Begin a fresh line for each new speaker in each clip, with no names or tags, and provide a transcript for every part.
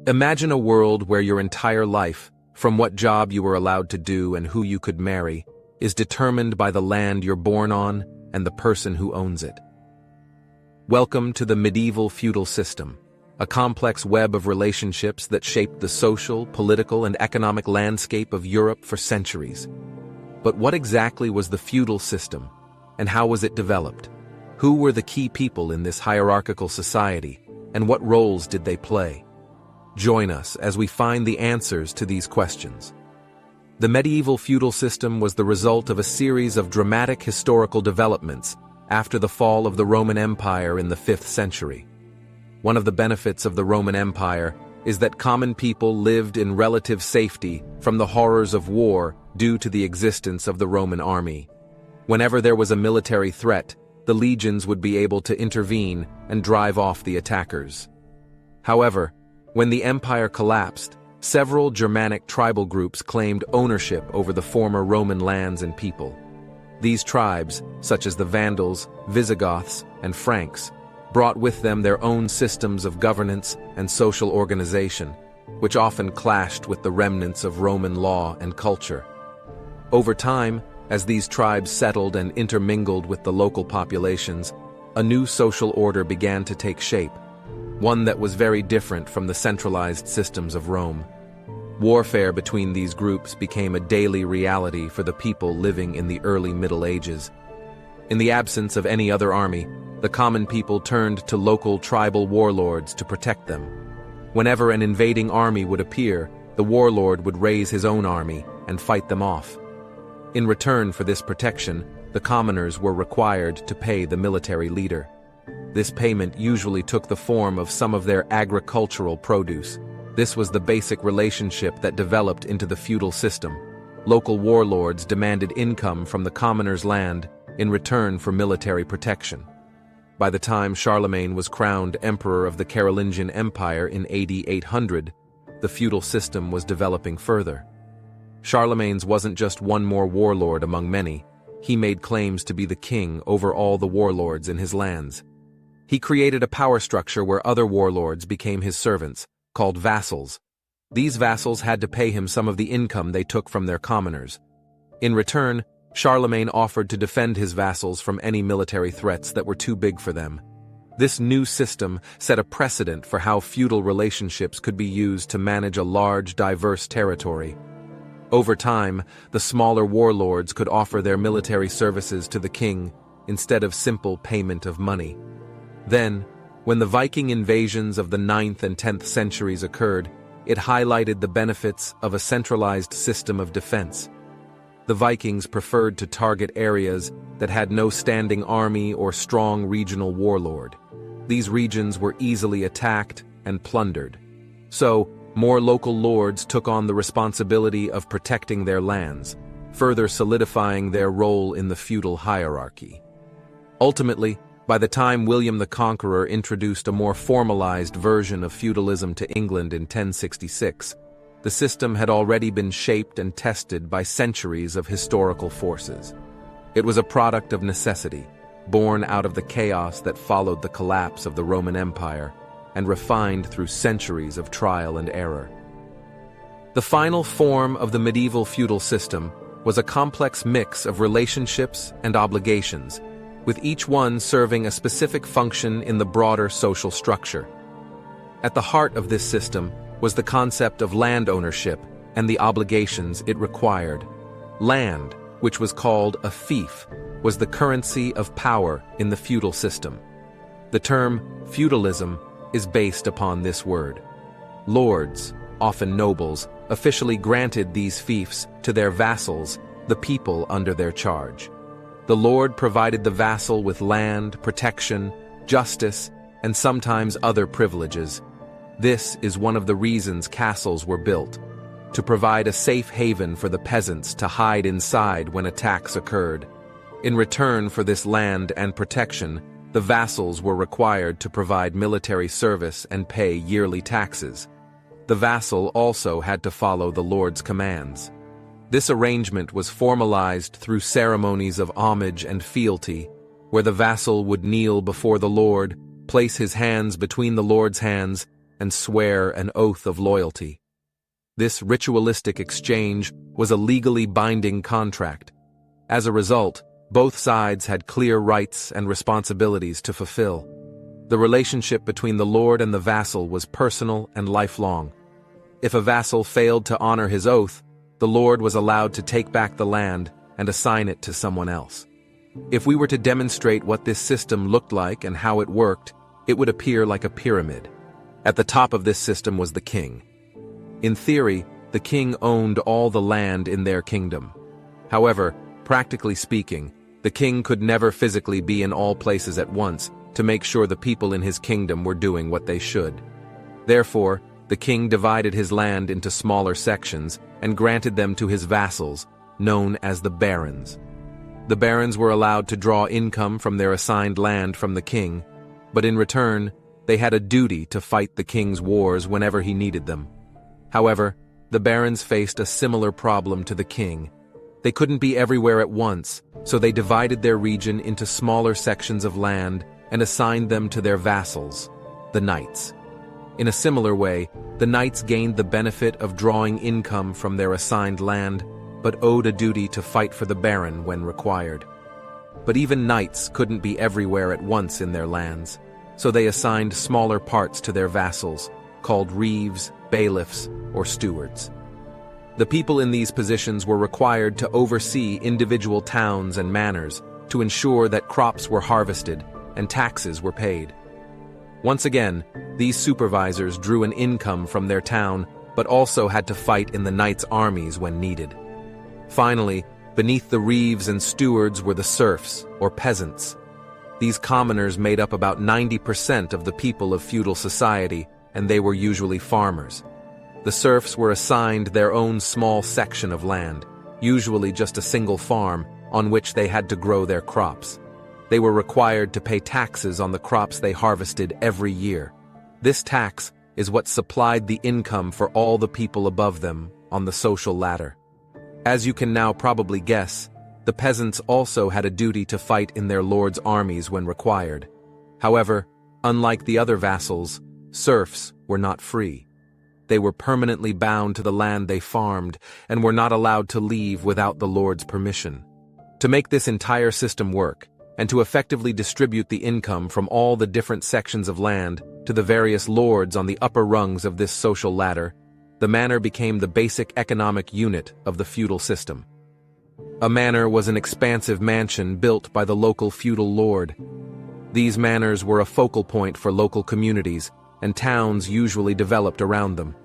Imagine a world where your entire life, from what job you were allowed to do and who you could marry, is determined by the land you're born on and the person who owns it. Welcome to the medieval feudal system, a complex web of relationships that shaped the social, political, and economic landscape of Europe for centuries. But what exactly was the feudal system, and how was it developed? Who were the key people in this hierarchical society, and what roles did they play? Join us as we find the answers to these questions. The medieval feudal system was the result of a series of dramatic historical developments after the fall of the Roman Empire in the 5th century. One of the benefits of the Roman Empire is that common people lived in relative safety from the horrors of war due to the existence of the Roman army. Whenever there was a military threat, the legions would be able to intervene and drive off the attackers. However, when the empire collapsed, several Germanic tribal groups claimed ownership over the former Roman lands and people. These tribes, such as the Vandals, Visigoths, and Franks, brought with them their own systems of governance and social organization, which often clashed with the remnants of Roman law and culture. Over time, as these tribes settled and intermingled with the local populations, a new social order began to take shape, one that was very different from the centralized systems of Rome. Warfare between these groups became a daily reality for the people living in the early Middle Ages. In the absence of any other army, the common people turned to local tribal warlords to protect them. Whenever an invading army would appear, the warlord would raise his own army and fight them off. In return for this protection, the commoners were required to pay the military leader. This payment usually took the form of some of their agricultural produce. This was the basic relationship that developed into the feudal system. Local warlords demanded income from the commoners' land in return for military protection. By the time Charlemagne was crowned emperor of the Carolingian Empire in AD 800, the feudal system was developing further. Charlemagne's wasn't just one more warlord among many. He made claims to be the king over all the warlords in his lands. He created a power structure where other warlords became his servants, called vassals. These vassals had to pay him some of the income they took from their commoners. In return, Charlemagne offered to defend his vassals from any military threats that were too big for them. This new system set a precedent for how feudal relationships could be used to manage a large, diverse territory. Over time, the smaller warlords could offer their military services to the king instead of simple payment of money. Then, when the Viking invasions of the 9th and 10th centuries occurred, it highlighted the benefits of a centralized system of defense. The Vikings preferred to target areas that had no standing army or strong regional warlord. These regions were easily attacked and plundered. So, more local lords took on the responsibility of protecting their lands, further solidifying their role in the feudal hierarchy. Ultimately, by the time William the Conqueror introduced a more formalized version of feudalism to England in 1066, the system had already been shaped and tested by centuries of historical forces. It was a product of necessity, born out of the chaos that followed the collapse of the Roman Empire, and refined through centuries of trial and error. The final form of the medieval feudal system was a complex mix of relationships and obligations, with each one serving a specific function in the broader social structure. At the heart of this system was the concept of land ownership and the obligations it required. Land, which was called a fief, was the currency of power in the feudal system. The term feudalism is based upon this word. Lords, often nobles, officially granted these fiefs to their vassals, the people under their charge. The lord provided the vassal with land, protection, justice, and sometimes other privileges. This is one of the reasons castles were built, to provide a safe haven for the peasants to hide inside when attacks occurred. In return for this land and protection, the vassals were required to provide military service and pay yearly taxes. The vassal also had to follow the lord's commands. This arrangement was formalized through ceremonies of homage and fealty, where the vassal would kneel before the lord, place his hands between the lord's hands, and swear an oath of loyalty. This ritualistic exchange was a legally binding contract. As a result, both sides had clear rights and responsibilities to fulfill. The relationship between the lord and the vassal was personal and lifelong. If a vassal failed to honor his oath, the lord was allowed to take back the land and assign it to someone else. If we were to demonstrate what this system looked like and how it worked, it would appear like a pyramid. At the top of this system was the king. In theory, the king owned all the land in their kingdom. However, practically speaking, the king could never physically be in all places at once to make sure the people in his kingdom were doing what they should. Therefore, the king divided his land into smaller sections and granted them to his vassals, known as the barons. The barons were allowed to draw income from their assigned land from the king, but in return, they had a duty to fight the king's wars whenever he needed them. However, the barons faced a similar problem to the king. They couldn't be everywhere at once, so they divided their region into smaller sections of land and assigned them to their vassals, the knights. In a similar way, the knights gained the benefit of drawing income from their assigned land, but owed a duty to fight for the baron when required. But even knights couldn't be everywhere at once in their lands, so they assigned smaller parts to their vassals, called reeves, bailiffs, or stewards. The people in these positions were required to oversee individual towns and manors to ensure that crops were harvested and taxes were paid. Once again, these supervisors drew an income from their town, but also had to fight in the knights' armies when needed. Finally, beneath the reeves and stewards were the serfs, or peasants. These commoners made up about 90% of the people of feudal society, and they were usually farmers. The serfs were assigned their own small section of land, usually just a single farm, on which they had to grow their crops. They were required to pay taxes on the crops they harvested every year. This tax is what supplied the income for all the people above them on the social ladder. As you can now probably guess, the peasants also had a duty to fight in their lord's armies when required. However, unlike the other vassals, serfs were not free. They were permanently bound to the land they farmed and were not allowed to leave without the lord's permission. To make this entire system work, and to effectively distribute the income from all the different sections of land to the various lords on the upper rungs of this social ladder, the manor became the basic economic unit of the feudal system. A manor was an expansive mansion built by the local feudal lord. These manors were a focal point for local communities, and towns usually developed around them.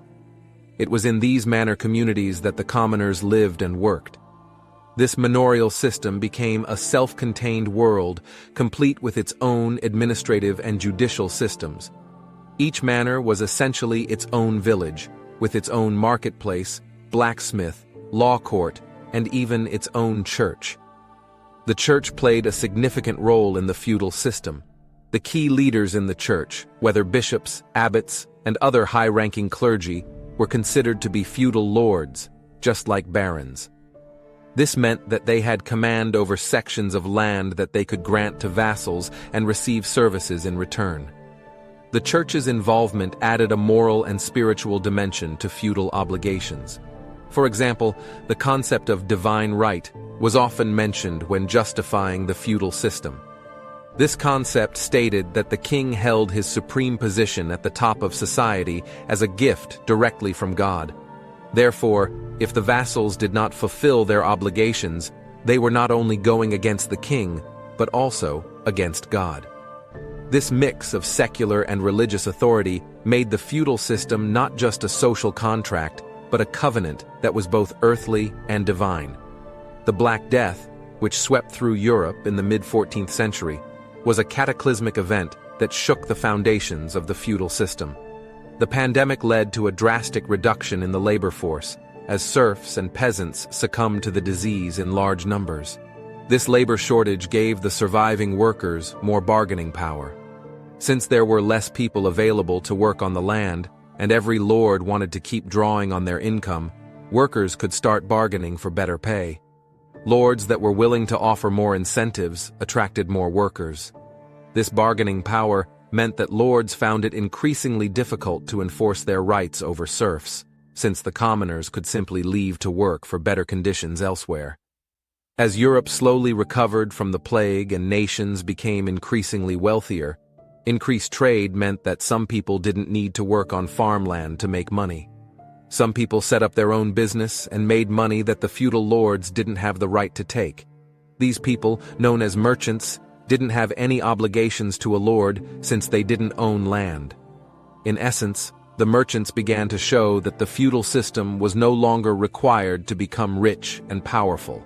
It was in these manor communities that the commoners lived and worked. This manorial system became a self-contained world, complete with its own administrative and judicial systems. Each manor was essentially its own village, with its own marketplace, blacksmith, law court, and even its own church. The church played a significant role in the feudal system. The key leaders in the church, whether bishops, abbots, and other high-ranking clergy, were considered to be feudal lords, just like barons. This meant that they had command over sections of land that they could grant to vassals and receive services in return. The church's involvement added a moral and spiritual dimension to feudal obligations. For example, the concept of divine right was often mentioned when justifying the feudal system. This concept stated that the king held his supreme position at the top of society as a gift directly from God. Therefore, if the vassals did not fulfill their obligations, they were not only going against the king, but also against God. This mix of secular and religious authority made the feudal system not just a social contract, but a covenant that was both earthly and divine. The Black Death, which swept through Europe in the mid-14th century, was a cataclysmic event that shook the foundations of the feudal system. The pandemic led to a drastic reduction in the labor force, as serfs and peasants succumbed to the disease in large numbers. This labor shortage gave the surviving workers more bargaining power. Since there were less people available to work on the land, and every lord wanted to keep drawing on their income, workers could start bargaining for better pay. Lords that were willing to offer more incentives attracted more workers. This bargaining power meant that lords found it increasingly difficult to enforce their rights over serfs, since the commoners could simply leave to work for better conditions elsewhere. As Europe slowly recovered from the plague and nations became increasingly wealthier, increased trade meant that some people didn't need to work on farmland to make money. Some people set up their own business and made money that the feudal lords didn't have the right to take. These people, known as merchants, didn't have any obligations to a lord since they didn't own land. In essence, the merchants began to show that the feudal system was no longer required to become rich and powerful.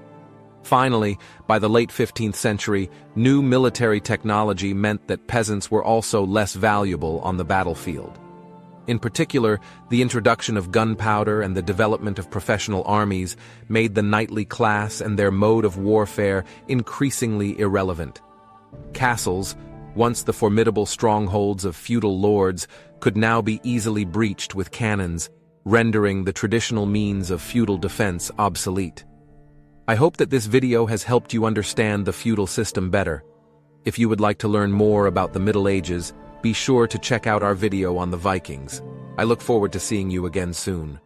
Finally, by the late 15th century, new military technology meant that peasants were also less valuable on the battlefield. In particular, the introduction of gunpowder and the development of professional armies made the knightly class and their mode of warfare increasingly irrelevant. Castles, once the formidable strongholds of feudal lords, could now be easily breached with cannons, rendering the traditional means of feudal defense obsolete. I hope that this video has helped you understand the feudal system better. If you would like to learn more about the Middle Ages, be sure to check out our video on the Vikings. I look forward to seeing you again soon.